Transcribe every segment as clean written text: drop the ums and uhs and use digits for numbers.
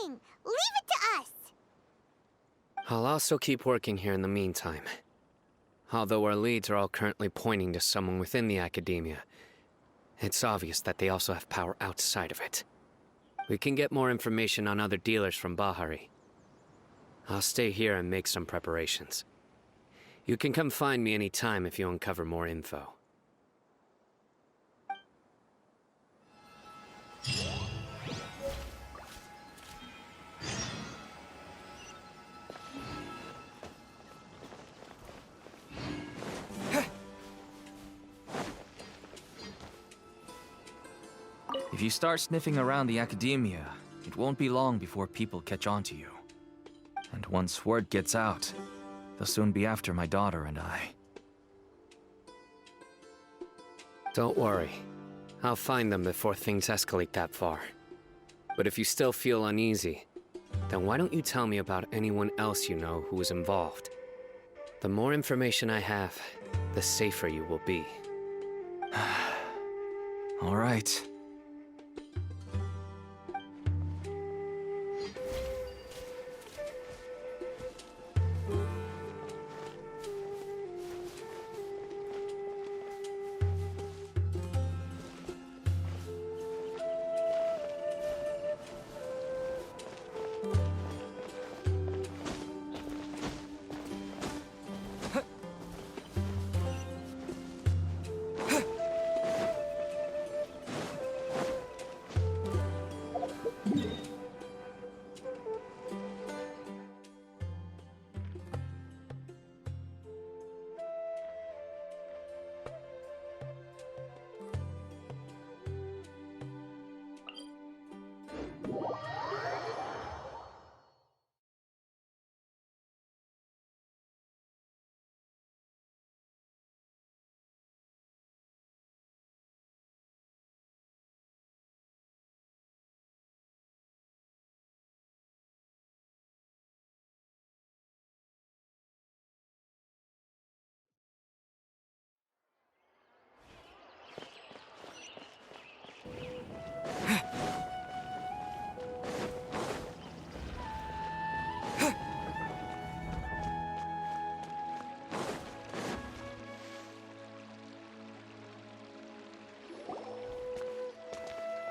thing. Leave it to us. I'll also keep working here in the meantime. Although our leads are all currently pointing to someone within the academia, it's obvious that they also have power outside of it. We can get more information on other dealers from Bahari. I'll stay here and make some preparations. You can come find me anytime if you uncover more info. If you start sniffing around the academia, it won't be long before people catch on to you. And once word gets out, they'll soon be after my daughter and I. Don't worry. I'll find them before things escalate that far. But if you still feel uneasy, then why don't you tell me about anyone else you know who was involved? The more information I have, the safer you will be. All right.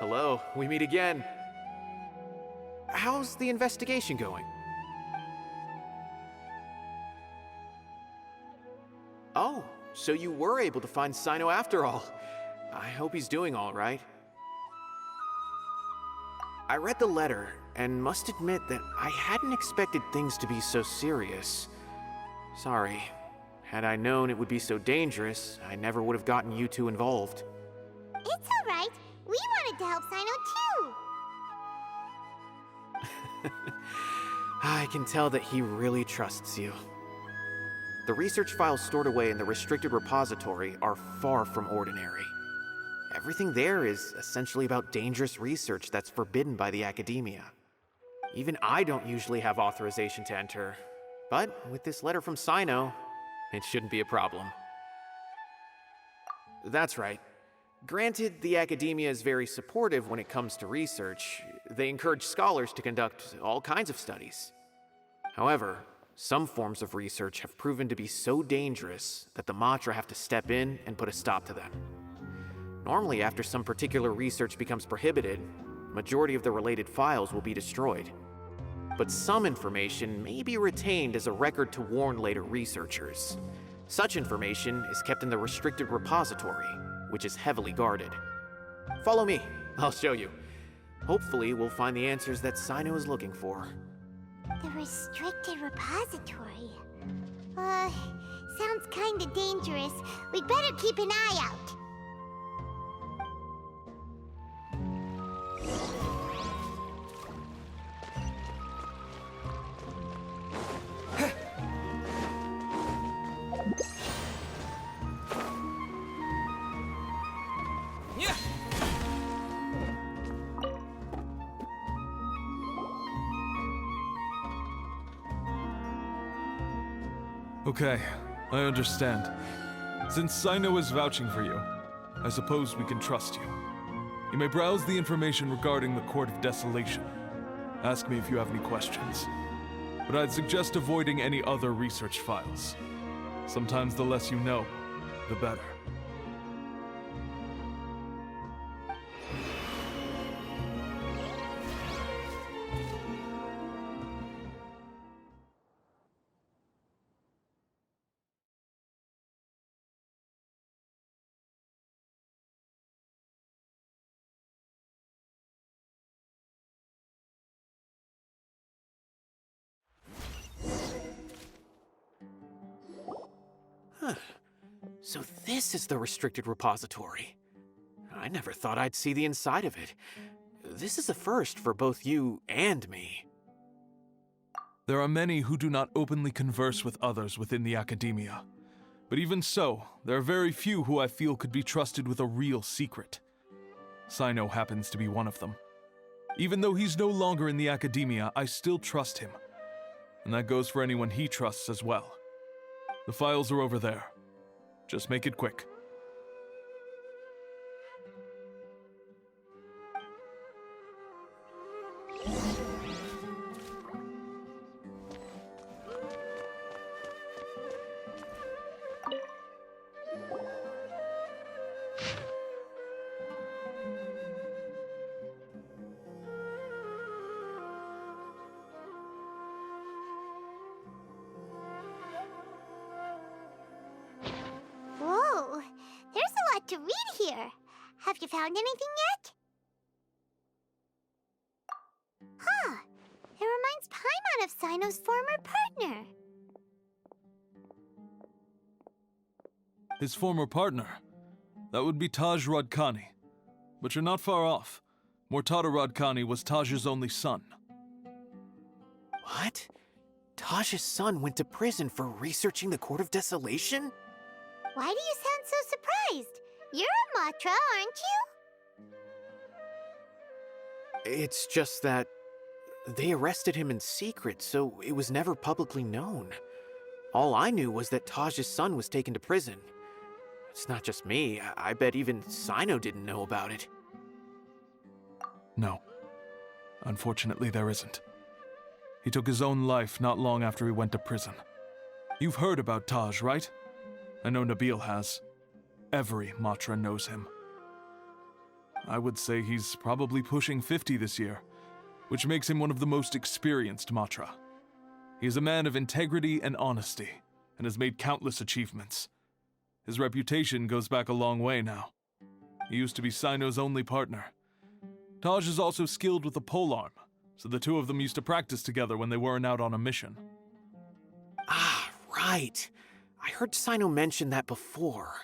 Hello, we meet again. How's the investigation going? Oh, so you were able to find Sino after all. I hope he's doing all right. I read the letter, and must admit that I hadn't expected things to be so serious. Sorry. Had I known it would be so dangerous, I never would have gotten you two involved. It's all right. We wanted to help Sino too. I can tell that he really trusts you. The research files stored away in the restricted repository are far from ordinary. Everything there is essentially about dangerous research that's forbidden by the academia. Even I don't usually have authorization to enter, but with this letter from Sino, it shouldn't be a problem. That's right. Granted, the academia is very supportive when it comes to research. They encourage scholars to conduct all kinds of studies. However, some forms of research have proven to be so dangerous that the Matra have to step in and put a stop to them. Normally, after some particular research becomes prohibited, majority of the related files will be destroyed. But some information may be retained as a record to warn later researchers. Such information is kept in the restricted repository, which is heavily guarded. Follow me, I'll show you. Hopefully, we'll find the answers that Sino is looking for. The restricted repository. Sounds kinda dangerous. We'd better keep an eye out. Okay, I understand. Since Sino is vouching for you, I suppose we can trust you. You may browse the information regarding the Court of Desolation. Ask me if you have any questions. But I'd suggest avoiding any other research files. Sometimes the less you know, the better. So this is the restricted repository. I never thought I'd see the inside of it. This is a first for both you and me. There are many who do not openly converse with others within the academia. But even so, there are very few who I feel could be trusted with a real secret. Sino happens to be one of them. Even though he's no longer in the academia, I still trust him. And that goes for anyone he trusts as well. The files are over there. Just make it quick. Whoa, there's a lot to read here. Have you found anything yet? Huh, it reminds Paimon of Sino's former partner. His former partner? That would be Taj Radkani. But you're not far off. Mortada Radkani was Taj's only son. What? Taj's son went to prison for researching the Court of Desolation? Why do you sound so surprised? You're a Matra, aren't you? It's just that they arrested him in secret, so it was never publicly known. All I knew was that Taj's son was taken to prison. It's not just me. I bet even Sino didn't know about it. No. Unfortunately, there isn't. He took his own life not long after he went to prison. You've heard about Taj, right? I know Nabil has. Every Matra knows him. I would say he's probably pushing 50 this year, which makes him one of the most experienced Matra. He is a man of integrity and honesty, and has made countless achievements. His reputation goes back a long way now. He used to be Sino's only partner. Taj is also skilled with the polearm, so the two of them used to practice together when they weren't out on a mission. Ah, right. I heard Sino mention that before.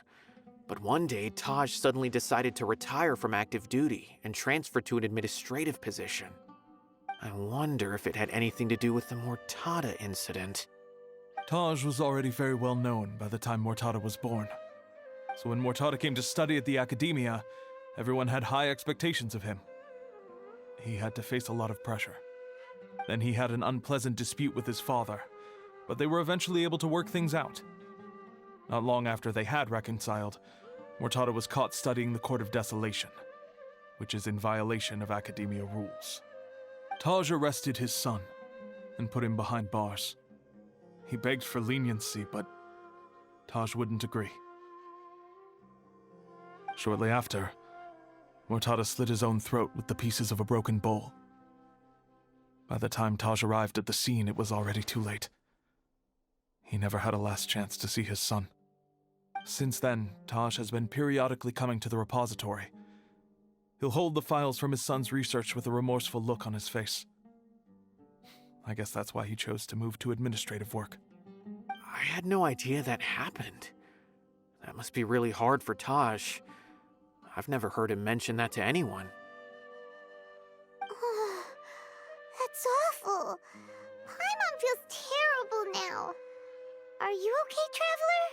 But one day, Taj suddenly decided to retire from active duty and transfer to an administrative position. I wonder if it had anything to do with the Mortada incident. Taj was already very well known by the time Mortada was born. So when Mortada came to study at the academia, everyone had high expectations of him. He had to face a lot of pressure. Then he had an unpleasant dispute with his father, but they were eventually able to work things out. Not long after they had reconciled, Mortada was caught studying the Court of Desolation, which is in violation of academia rules. Taj arrested his son and put him behind bars. He begged for leniency, but Taj wouldn't agree. Shortly after, Mortada slit his own throat with the pieces of a broken bowl. By the time Taj arrived at the scene, it was already too late. He never had a last chance to see his son. Since then, Taj has been periodically coming to the repository. He'll hold the files from his son's research with a remorseful look on his face. I guess that's why he chose to move to administrative work. I had no idea that happened. That must be really hard for Taj. I've never heard him mention that to anyone. That's awful. Paimon feels terrible now. Are you okay, Traveler?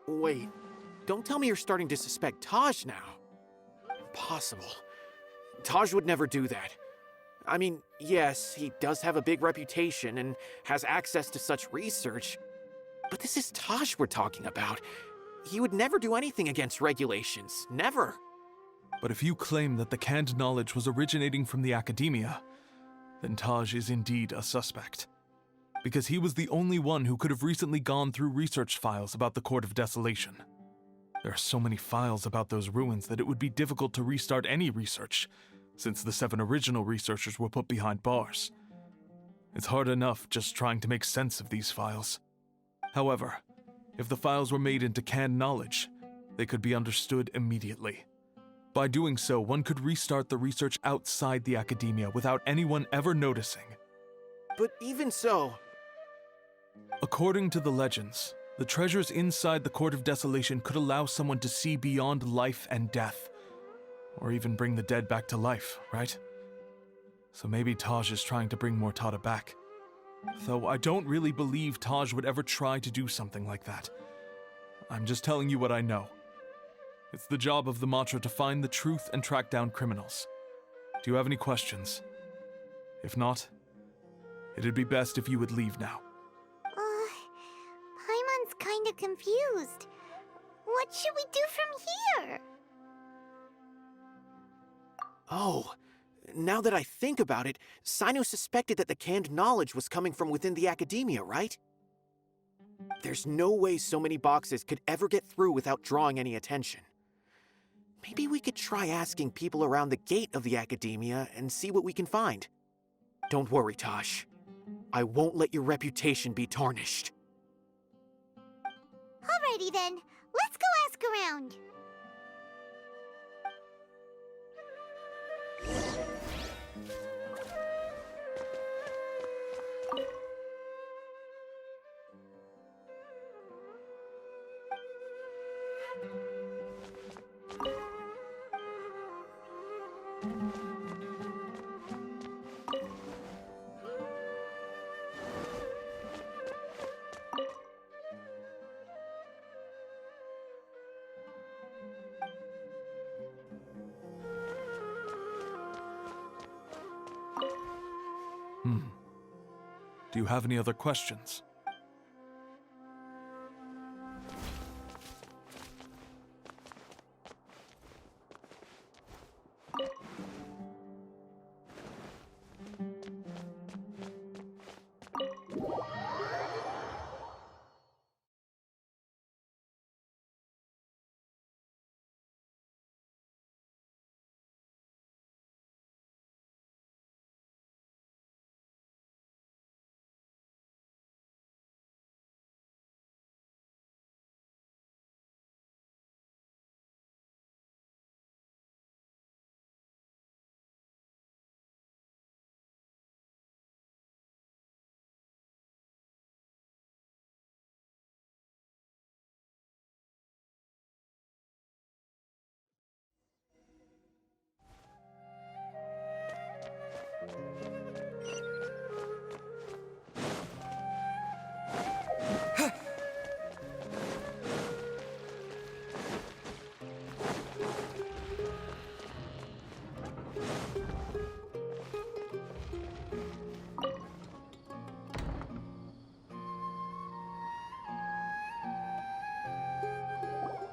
Wait, don't tell me you're starting to suspect Taj now. Impossible. Taj would never do that. I mean, yes, he does have a big reputation and has access to such research, but this is Taj we're talking about. He would never do anything against regulations. Never. But if you claim that the canned knowledge was originating from the academia, then Taj is indeed a suspect. Because he was the only one who could have recently gone through research files about the Court of Desolation. There are so many files about those ruins that it would be difficult to restart any research, since the 7 original researchers were put behind bars. It's hard enough just trying to make sense of these files. However, if the files were made into canned knowledge, they could be understood immediately. By doing so, one could restart the research outside the academia without anyone ever noticing. But even so... According to the legends, the treasures inside the Court of Desolation could allow someone to see beyond life and death, or even bring the dead back to life, right? So maybe Taj is trying to bring Mortada back. Though I don't really believe Taj would ever try to do something like that. I'm just telling you what I know. It's the job of the Matra to find the truth and track down criminals. Do you have any questions? If not, it'd be best if you would leave now. Paimon's kinda confused. What should we do from here? Oh, now that I think about it, Sino suspected that the canned knowledge was coming from within the academia, right? There's no way so many boxes could ever get through without drawing any attention. Maybe we could try asking people around the gate of the academia and see what we can find. Don't worry, Taj. I won't let your reputation be tarnished. Alrighty then, let's go ask around. Do you have any other questions?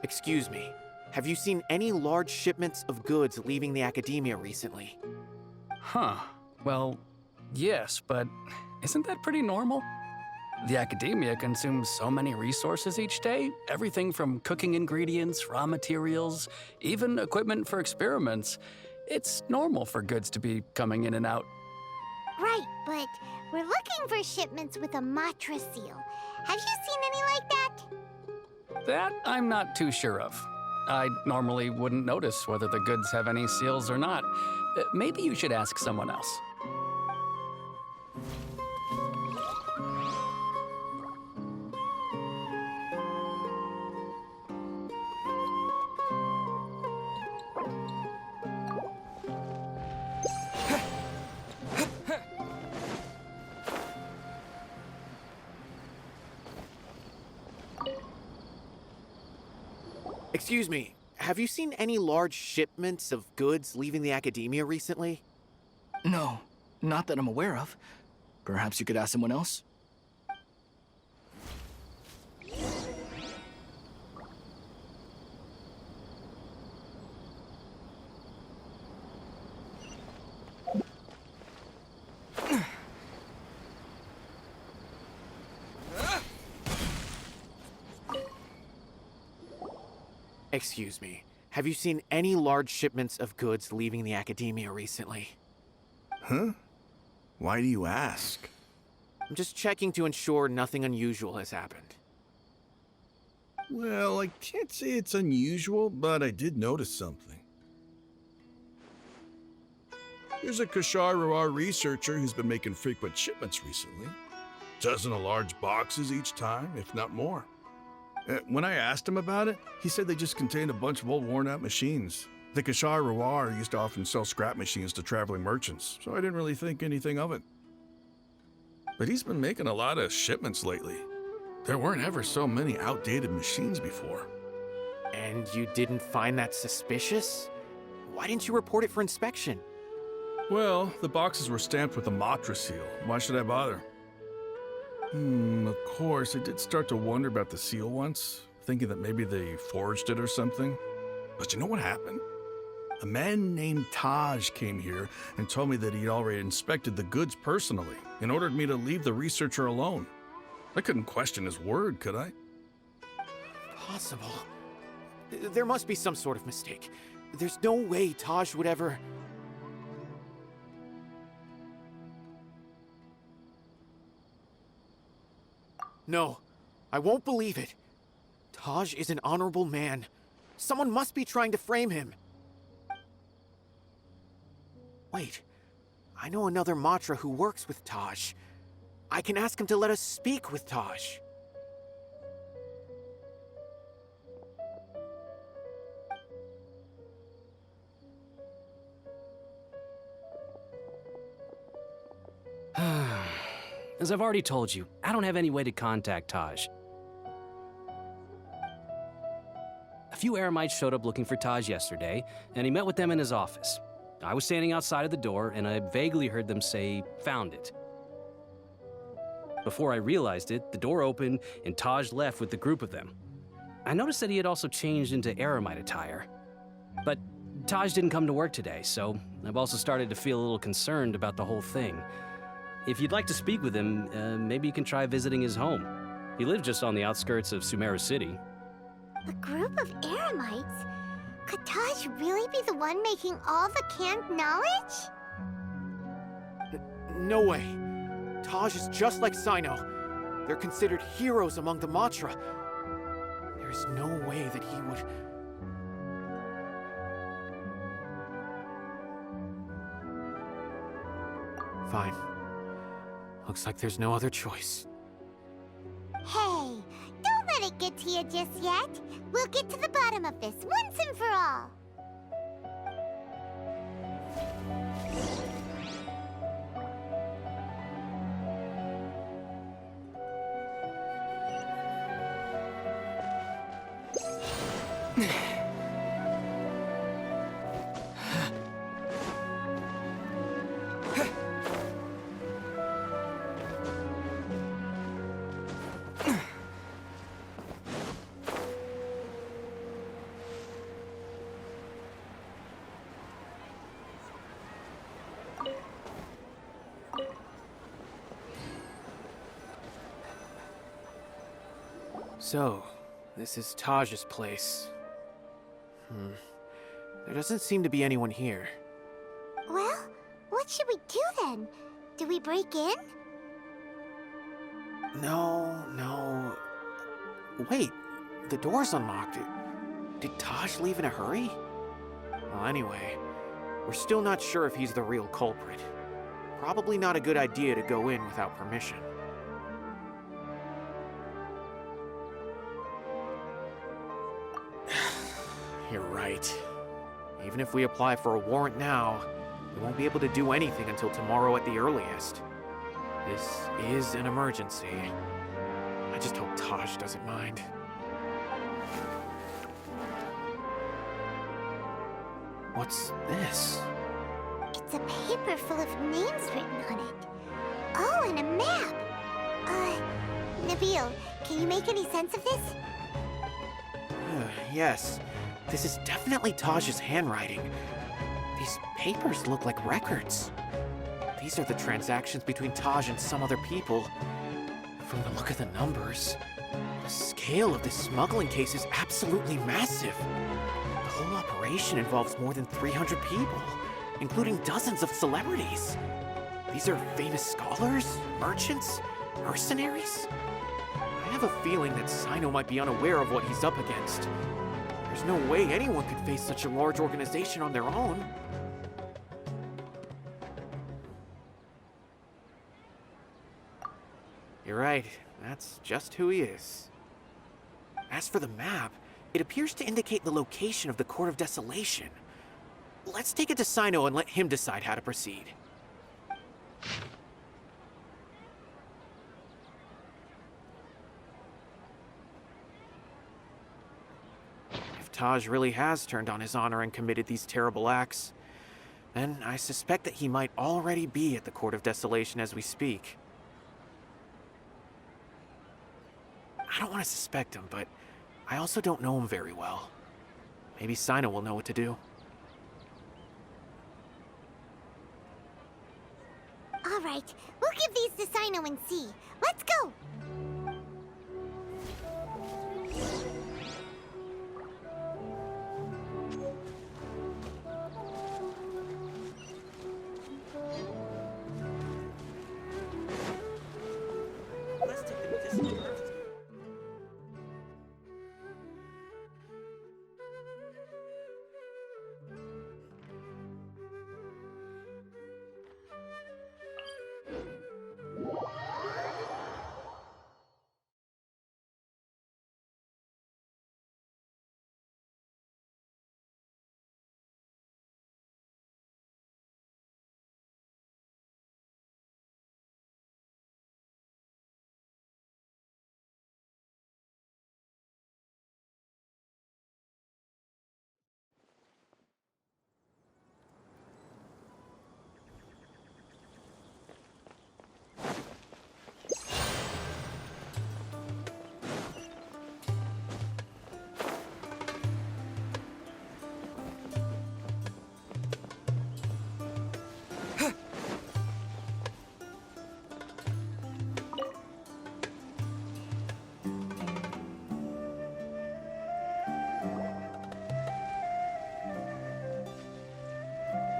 Excuse me, have you seen any large shipments of goods leaving the academia recently? Huh. Well, yes, but isn't that pretty normal? The academia consumes so many resources each day, everything from cooking ingredients, raw materials, even equipment for experiments. It's normal for goods to be coming in and out. Right, but we're looking for shipments with a Matra seal. Have you seen any like that? That I'm not too sure of. I normally wouldn't notice whether the goods have any seals or not. Maybe you should ask someone else. Excuse me, have you seen any large shipments of goods leaving the academia recently? No, not that I'm aware of. Perhaps you could ask someone else? Excuse me. Have you seen any large shipments of goods leaving the academia recently? Huh? Why do you ask? I'm just checking to ensure nothing unusual has happened. Well, I can't say it's unusual, but I did notice something. There's a Kashar researcher who's been making frequent shipments recently. Dozen of large boxes each time, if not more. When I asked him about it, he said they just contained a bunch of old worn-out machines. The Kashar used to often sell scrap machines to traveling merchants, so I didn't really think anything of it. But he's been making a lot of shipments lately. There weren't ever so many outdated machines before. And you didn't find that suspicious? Why didn't you report it for inspection? Well, the boxes were stamped with a Matra seal. Why should I bother? Of course, I did start to wonder about the seal once, thinking that maybe they forged it or something. But you know what happened? A man named Taj came here and told me that he'd already inspected the goods personally and ordered me to leave the researcher alone. I couldn't question his word, could I? Possible. There must be some sort of mistake. There's no way Taj would ever... No, I won't believe it. Taj is an honorable man. Someone must be trying to frame him. Wait, I know another Matra who works with Taj. I can ask him to let us speak with Taj. As I've already told you, I don't have any way to contact Taj. A few Eremites showed up looking for Taj yesterday, and he met with them in his office. I was standing outside of the door, and I vaguely heard them say, "Found it." Before I realized it, the door opened, and Taj left with the group of them. I noticed that he had also changed into Eremite attire. But Taj didn't come to work today, so I've also started to feel a little concerned about the whole thing. If you'd like to speak with him, maybe you can try visiting his home. He lives just on the outskirts of Sumeru City. A group of Eremites? Could Taj really be the one making all the canned knowledge? No way. Taj is just like Sino. They're considered heroes among the Matra. There's no way that he would... Fine. Looks like there's no other choice. Hey, don't let it get to you just yet. We'll get to the bottom of this once and for all. So, this is Taj's place. There doesn't seem to be anyone here. Well, what should we do then? Do we break in? No. Wait, the door's unlocked. Did Taj leave in a hurry? Well, anyway, we're still not sure if he's the real culprit. Probably not a good idea to go in without permission. You're right. Even if we apply for a warrant now, we won't be able to do anything until tomorrow at the earliest. This is an emergency. I just hope Taj doesn't mind. What's this? It's a paper full of names written on it. Oh, and a map. Nabil, can you make any sense of this? Yes. This is definitely Taj's handwriting. These papers look like records. These are the transactions between Taj and some other people. From the look of the numbers, The scale of this smuggling case is absolutely massive. The whole operation involves more than 300 people, including dozens of celebrities. These are famous scholars, merchants, mercenaries. I have a feeling that Sino might be unaware of what he's up against. There's no way anyone could face such a large organization on their own. You're right, that's just who he is. As for the map, it appears to indicate the location of the Court of Desolation. Let's take it to Sino and let him decide how to proceed. If Taj really has turned on his honor and committed these terrible acts, then I suspect that he might already be at the Court of Desolation as we speak. I don't want to suspect him, but I also don't know him very well. Maybe Sino will know what to do. All right, we'll give these to Sino and see. Let's go!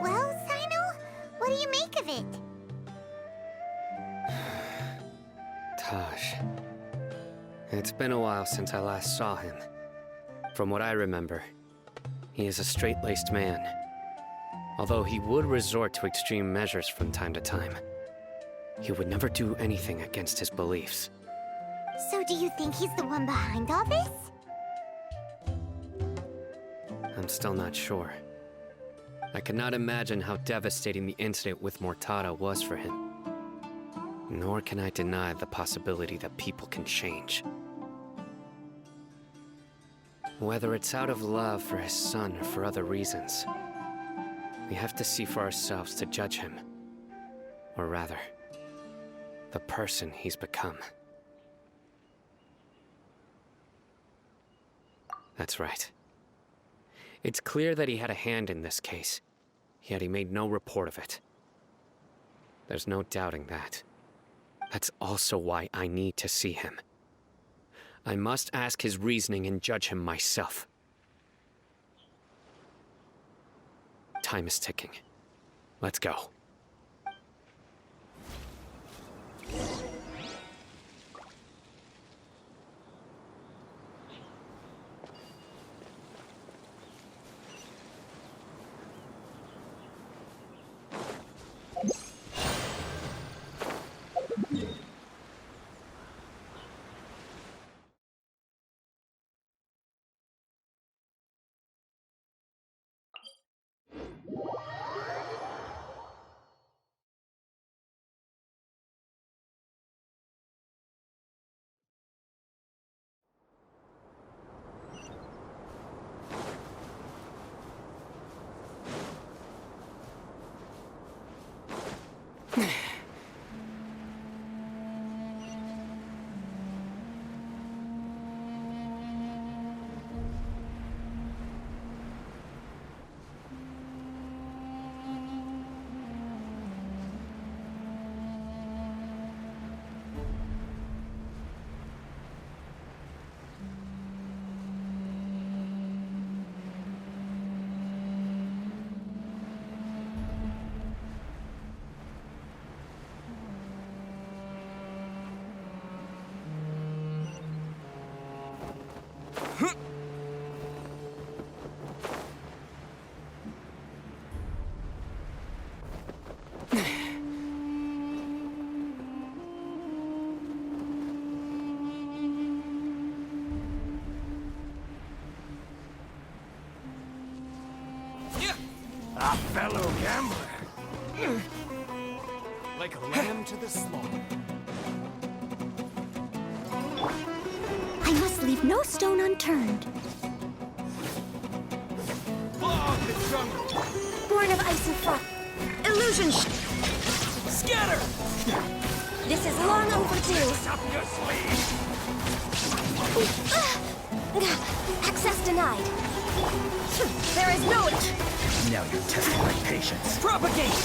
Well, Sino, what do you make of it? Taj. It's been a while since I last saw him. From what I remember, he is a straight-laced man. Although he would resort to extreme measures from time to time, he would never do anything against his beliefs. So do you think he's the one behind all this? I'm still not sure. I cannot imagine how devastating the incident with Mortada was for him. Nor can I deny the possibility that people can change. Whether it's out of love for his son or for other reasons, we have to see for ourselves to judge him. Or rather, the person he's become. That's right. It's clear that he had a hand in this case, yet he made no report of it. There's no doubting that. That's also why I need to see him. I must ask his reasoning and judge him myself. Time is ticking. Let's go. A fellow gambler. Like a lamb to the slaughter. I must leave no stone unturned. Log the jungle. Born of ice and frost. Illusion Scatter! This is long overdue. Up your sleeve. Access denied. There is no... Now you're testing my patience. Propagate!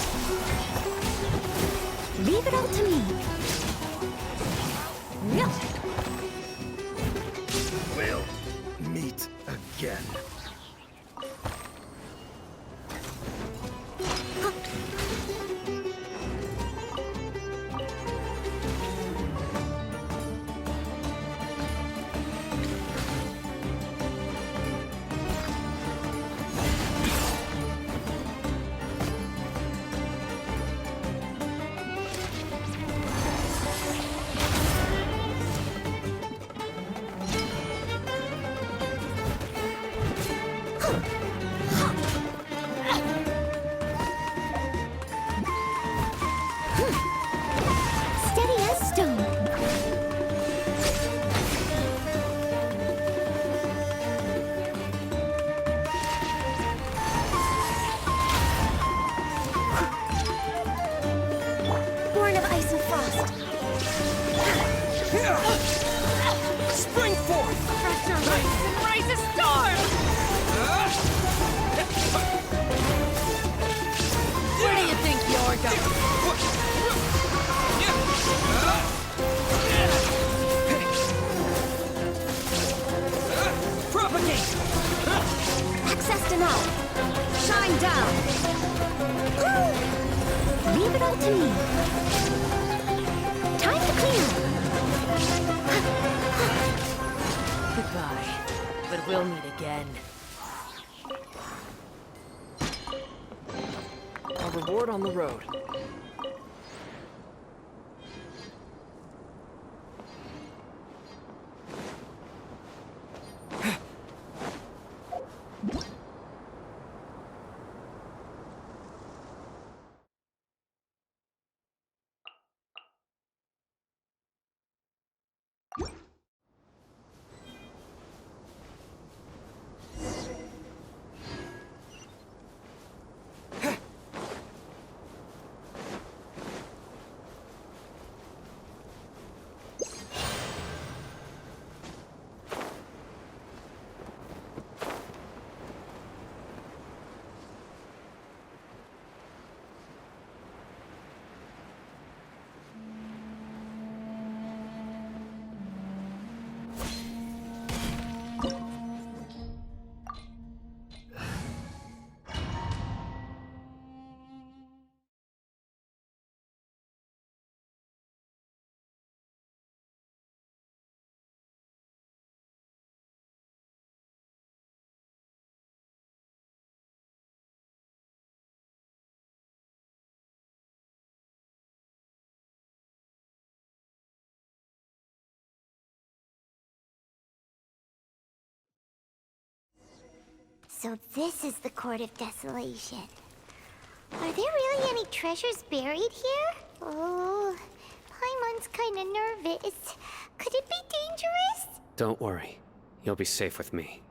Leave it all to me. No. We'll meet again. Steady as stone. Born of ice and frost. Spring forth! Pressure rises and rises storm! Where do you think you're going? Propagate! Access denied. Shine down. Ooh. Leave it all to me. Time to clean up. Goodbye, but we'll meet again. A reward on the road. So this is the Court of Desolation. Are there really any treasures buried here? Oh, Paimon's kinda nervous. Could it be dangerous? Don't worry. You'll be safe with me.